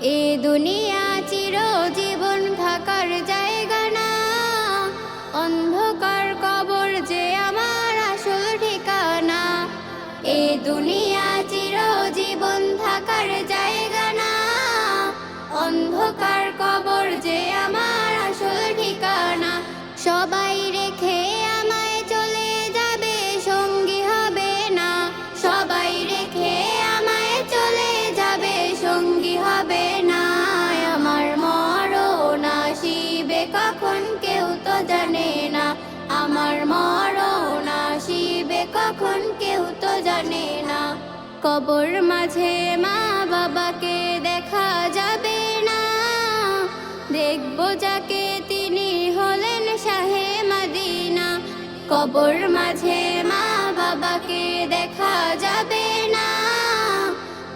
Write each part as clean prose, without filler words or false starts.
এ দুনিয়া চিরজীবন থাকার জায়গা না, অন্ধকার কবর যে আমার আসল ঠিকানা। এ দুনিয়া চিরজীবন থাকার জায়গা না, অন্ধকার কবর যে আমার আসল ঠিকানা। সবাই রেখে আমায় চলে যাবে, সঙ্গী হবে না। সবাই রেখে আমায় চলে যাবে, সঙ্গী হবে না। আমার মরণ আসিবে কখন কেউ তো জানে না। আমার মরণ আসিবে কখন কেউ তো জানে না। কবর মাঝে মা বাবাকে দেখা যাবে না, দেখবো যাকে তিনি হলেন শাহে মদিনা। কবর মাঝে মা বাবাকে দেখা যাবে না,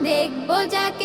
দেখবো যাকে